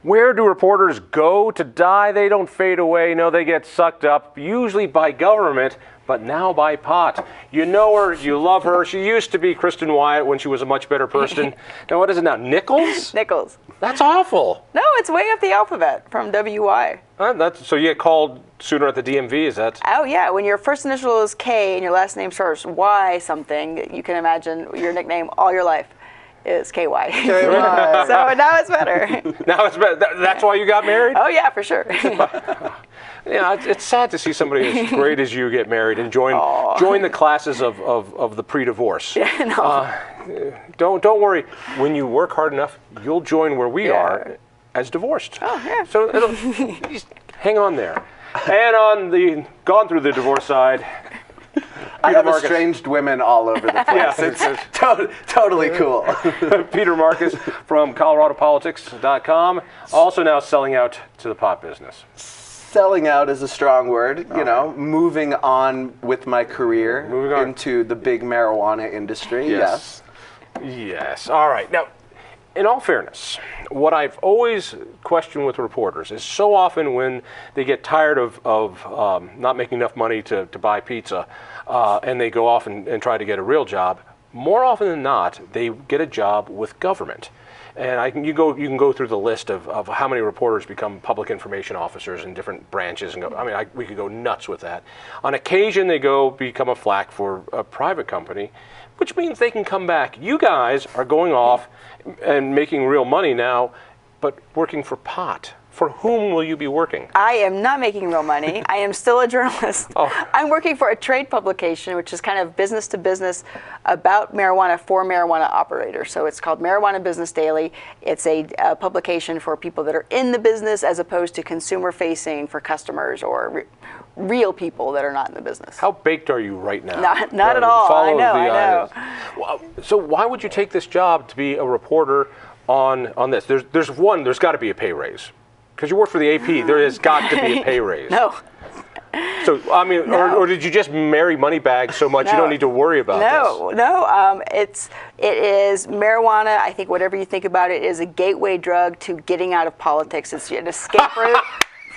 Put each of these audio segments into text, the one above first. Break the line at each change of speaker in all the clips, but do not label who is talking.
Where do reporters go to die? They don't fade away. No, they get sucked up, usually by government, but now by pot. You know her, you love her. She used to be Kristen Wyatt when she was a much better person. Now, what is it now? Nichols?
Nichols.
That's awful.
No, it's way up the alphabet from WY.
So you get called sooner at the DMV, is that?
Oh, yeah. When your first initial is K and your last name starts Y something, you can imagine your nickname all your life is KY. So now it's better.
Now it's better. That's why you got married?
Oh, yeah, for sure.
Yeah, it's sad to see somebody as great as you get married and join the classes of the pre-divorce.
Yeah, no.
Don't worry. When you work hard enough, you'll join where we are as divorced.
Oh, yeah.
So just hang on there. And on the gone through the divorce side,
I have estranged women all over the place. It's totally cool.
Peter Marcus from ColoradoPolitics.com, also now selling out to the pot business.
Selling out is a strong word, moving on with my career into the big marijuana industry, yes.
Yes, all right. Now, in all fairness, what I've always questioned with reporters is so often when they get tired of not making enough money to buy pizza and they go off and try to get a real job, more often than not, they get a job with government. And you can go through the list of how many reporters become public information officers in different branches. And we could go nuts with that. On occasion, they become a flack for a private company, which means they can come back. You guys are going off and making real money now, but working for pot. For whom will you be working? I
am not making real money. I am still a journalist.
Oh.
I'm working for a trade publication, which is kind of business to business about marijuana for marijuana operators. So it's called Marijuana Business Daily. It's a publication for people that are in the business as opposed to consumer facing for customers or real people that are not in the business.
How baked are you right now?
Not at all. I know.
So why would you take this job to be a reporter on this? There's got to be a pay raise. Because you work for the AP, there has got to be a pay raise.
No.
So, no. or did you just marry Moneybags so much you don't need to worry about this?
No. It is marijuana. I think whatever you think about it is a gateway drug to getting out of politics. It's an escape route.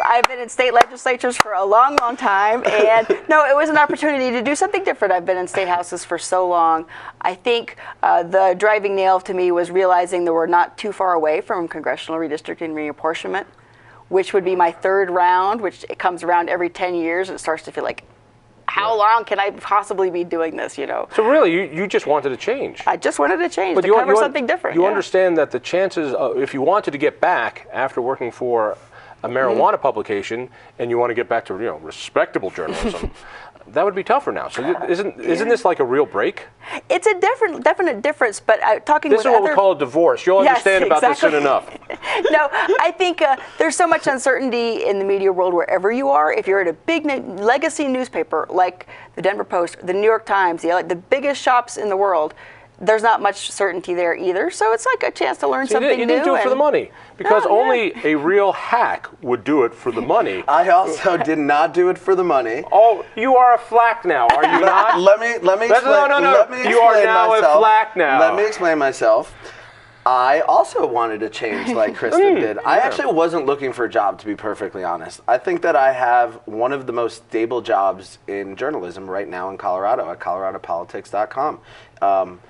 I've been in state legislatures for a long, long time, and no, it was an opportunity to do something different. I've been in state houses for so long. I think the driving nail to me was realizing that we're not too far away from congressional redistricting and reapportionment, which would be my third round, which it comes around every 10 years, and it starts to feel like, how long can I possibly be doing this, So
really, you just wanted to change.
I just wanted to change, to cover something different.
You understand that the chances, if you wanted to get back after working for a marijuana publication and you want to get back to respectable journalism, that would be tougher now. So isn't this like a real break?
It's a definite difference. But talking
this
with
is what we call a divorce. You'll understand about this soon enough.
No, I think there's so much uncertainty in the media world wherever you are. If you're at a big legacy newspaper like the Denver Post, the New York Times, the biggest shops in the world, there's not much certainty there either. So it's like a chance to learn something new.
You didn't do it for the money. Because only a real hack would do it for the money.
I also did not do it for the money.
Oh, you are a flack now, are you not?
Let me explain.
No. You are now a flack now.
Let me explain myself. I also wanted to change like Kristen did. I actually wasn't looking for a job, to be perfectly honest. I think that I have one of the most stable jobs in journalism right now in Colorado at ColoradoPolitics.com.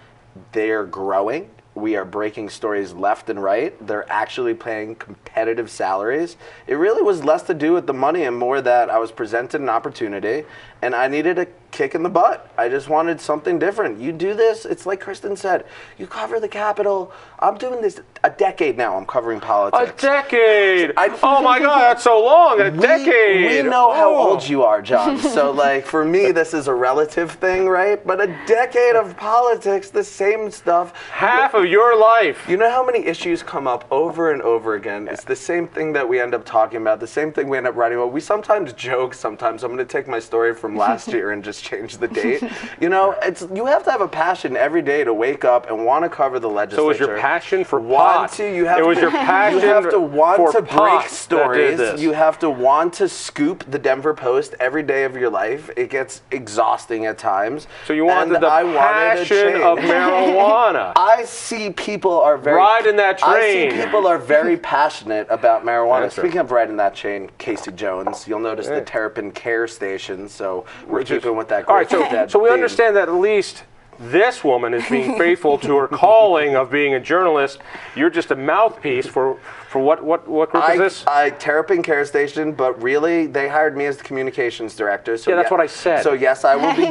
They're growing. We are breaking stories left and right. They're actually paying competitive salaries. It really was less to do with the money and more that I was presented an opportunity and I needed a kick in the butt. I just wanted something different. You do this, it's like Kristen said, you cover the Capitol. I'm doing this a decade now. I'm covering politics.
A decade! Oh my God, that's so long, a decade!
We know how old you are, John. So like for me, this is a relative thing, right? But a decade of politics, the same stuff.
Half of your life.
You know how many issues come up over and over again? It's the same thing that we end up talking about, the same thing we end up writing about. We sometimes joke, sometimes I'm going to take my story from last year and just change the date. You know, you have to have a passion every day to wake up and want to cover the legislature.
So it was your passion for pot. It was your passion
You have to want to
pot
break stories.
that did this.
You have to want to scoop the Denver Post every day of your life. It gets exhausting at times.
So you wanted
And
the
I wanted a
passion of
change.
marijuana.
I see people are very
Riding that train.
I see people are very passionate about marijuana.
That's
Speaking of riding that chain, Casey Jones, you'll notice the Terrapin Care Station. So we're keeping with that.
All right, so we
theme.
understand that at least this woman is being faithful to her calling of being a journalist. You're just a mouthpiece for what group is this?
Terrapin Care Station, but really they hired me as the communications director. So
yeah, that's what I said.
So yes, I will be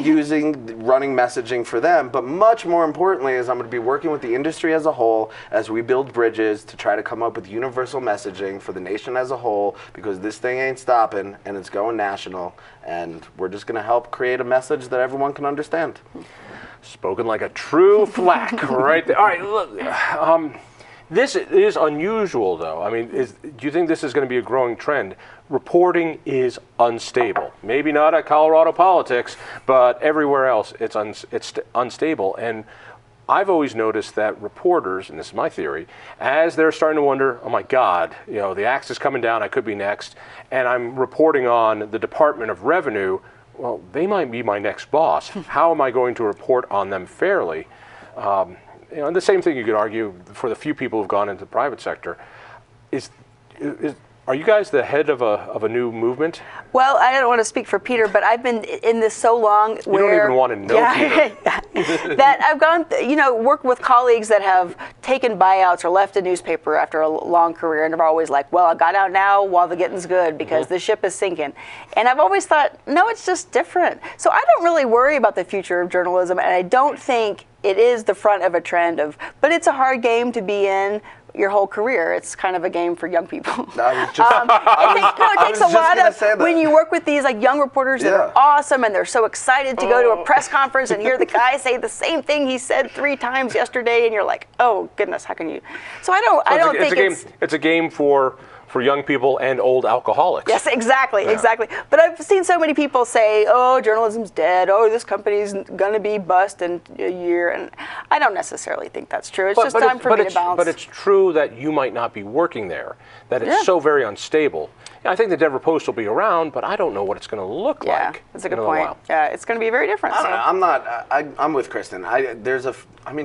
running messaging for them, but much more importantly is I'm going to be working with the industry as a whole as we build bridges to try to come up with universal messaging for the nation as a whole, because this thing ain't stopping and it's going national, and we're just going to help create a message that everyone can understand.
Spoken like a true flack, right there. All right, look, this is unusual, though. I mean, do you think this is going to be a growing trend? Reporting is unstable. Maybe not at Colorado politics, but everywhere else it's unstable. And I've always noticed that reporters, and this is my theory, as they're starting to wonder, oh my God, you know, the axe is coming down, I could be next, and I'm reporting on the Department of Revenue, well, they might be my next boss. How am I going to report on them fairly? You know, and the same thing you could argue for the few people who've gone into the private sector. Are you guys the head of a new movement?
Well, I don't want to speak for Peter, but I've been in this so long
You don't even want to know Peter.
that I've gone, worked with colleagues that have taken buyouts or left a newspaper after a long career, and they're always like, well, I got out now while the getting's good because the ship is sinking. And I've always thought, no, it's just different. So I don't really worry about the future of journalism, and I don't think it is the front of a trend but it's a hard game to be in your whole career. It's kind of a game for young people. It takes a lot of, when you work with these like young reporters that are awesome and they're so excited to go to a press conference and hear the guy say the same thing he said 3 times yesterday, and you're like, oh goodness, how can you? So I don't think
it's a game for young people and old alcoholics.
Yes, exactly. But I've seen so many people say, oh, journalism's dead, oh, this company's going to be bust in a year, and I don't necessarily think that's true. It's just time for me to bounce.
But it's true that you might not be working there, that it's so very unstable. I think the Denver Post will be around, but I don't know what it's going to look like.
Yeah, that's a good point. Yeah, it's going to be very different.
I'm with Kristen.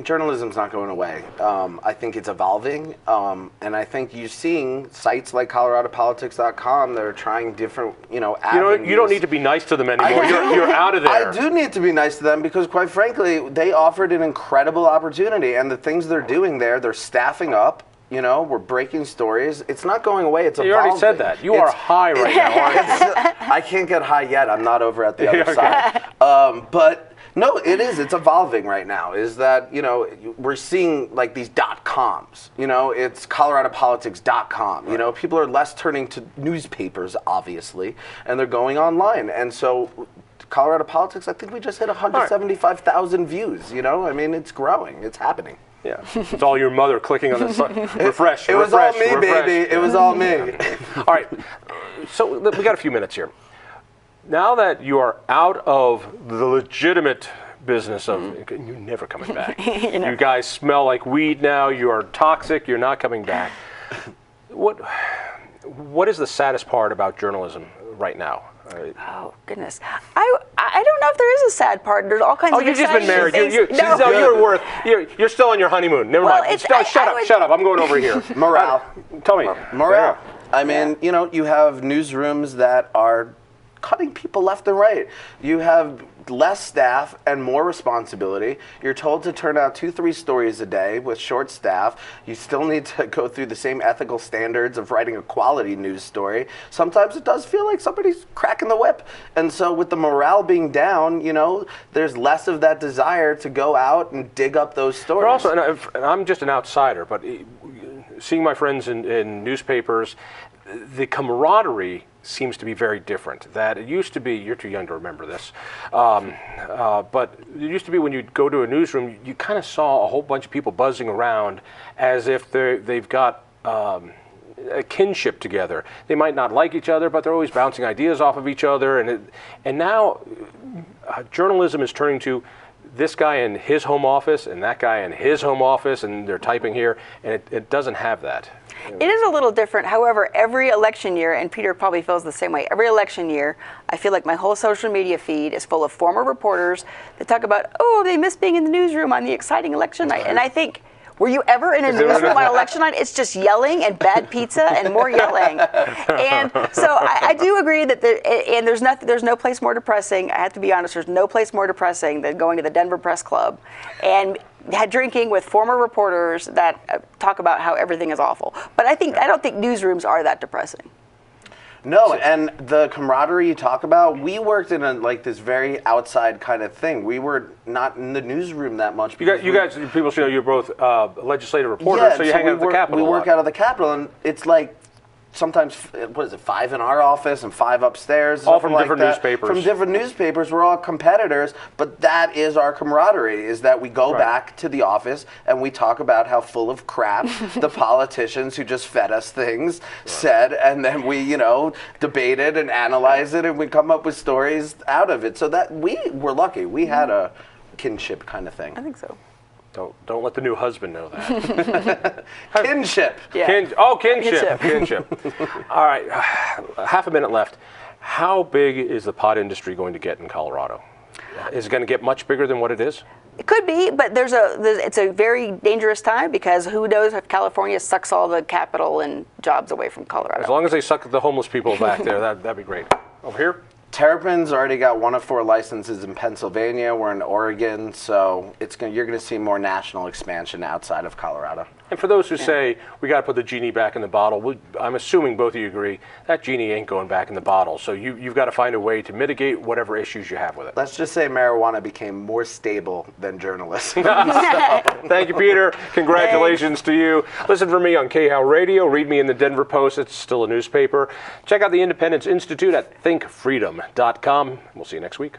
Journalism's not going away. I think it's evolving, and I think you're seeing sites like ColoradoPolitics.com that are trying different, avenues.
You don't need to be nice to them anymore. You're out of there.
I do need to be nice to them because, quite frankly, they offered an incredible opportunity, and the things they're doing there, they're staffing up. We're breaking stories. It's not going away. It's evolving.
You already said that. You are high right now, aren't you?
I can't get high yet. I'm not over at the other side. But no, it is. It's evolving right now. Is that, we're seeing like these .coms. It's ColoradoPolitics.com. People are less turning to newspapers, obviously, and they're going online. And so Colorado Politics, I think we just hit 175,000 views. It's growing. It's happening.
Yeah, it's all your mother clicking on the refresh.
It was all me, baby. It was all me.
All right, so we got a few minutes here. Now that you are out of the legitimate business of you're never coming back. You guys smell like weed now. You are toxic. You're not coming back. What is the saddest part about journalism right now?
Oh goodness, I don't know if there is a sad part. There's all kinds of.
Oh, you've just been married.
No,
you're still on your honeymoon. Never mind. Shut up. I'm going over here.
Morale.
Tell me.
Morale. I mean, you have newsrooms that are cutting people left and right. You have less staff and more responsibility. You're told to turn out 2-3 stories a day with short staff. You still need to go through the same ethical standards of writing a quality news story. Sometimes it does feel like somebody's cracking the whip. And so with the morale being down, there's less of that desire to go out and dig up those stories.
But also, and I'm just an outsider, but seeing my friends in newspapers, the camaraderie seems to be very different. That it used to be, you're too young to remember this, but it used to be when you'd go to a newsroom, you kind of saw a whole bunch of people buzzing around as if they've got a kinship together. They might not like each other, but they're always bouncing ideas off of each other. And now, journalism is turning to this guy in his home office and that guy in his home office, and they're typing here, and it doesn't have that.
It is a little different. However, every election year, and Peter probably feels the same way, every election year, I feel like my whole social media feed is full of former reporters that talk about, oh, they miss being in the newsroom on the exciting election night. And I think, were you ever in a newsroom on election night? It's just yelling and bad pizza and more yelling. And so I do agree that there's no place more depressing. I have to be honest, there's no place more depressing than going to the Denver Press Club and drinking with former reporters that talk about how everything is awful. But I don't think newsrooms are that depressing.
No, and the camaraderie you talk about, we worked in this very outside kind of thing. We were not in the newsroom that much.
You guys, people should know you're both legislative reporters, so you hang out at the Capitol.
We work out of the Capitol, and it's like sometimes, 5 in our office and 5 upstairs.
All from different newspapers.
From different newspapers. We're all competitors, but that is our camaraderie, is that we go back to the office and we talk about how full of crap the politicians who just fed us things said, and then we, debate it and analyze it, and we come up with stories out of it. So that we were lucky. We had a kinship kind of thing.
I think so.
Don't let the new husband know that.
Kinship.
Yeah.
Kinship. All right, half a minute left. How big is the pot industry going to get in Colorado? Is it going to get much bigger than what it is?
It could be, but it's a very dangerous time, because who knows if California sucks all the capital and jobs away from Colorado.
As long as they suck the homeless people back there, that'd be great. Over here?
Terrapin's already got 1 of 4 licenses in Pennsylvania. We're in Oregon, so you're going to see more national expansion outside of Colorado. And
for those who say we got to put the genie back in the bottle, I'm assuming both of you agree that genie ain't going back in the bottle. So you've got to find a way to mitigate whatever issues you have with it.
Let's just say marijuana became more stable than journalism.
Thank you, Peter. Congratulations to you. Listen for me on KHOW Radio. Read me in the Denver Post. It's still a newspaper. Check out the Independence Institute at thinkfreedom.com. We'll see you next week.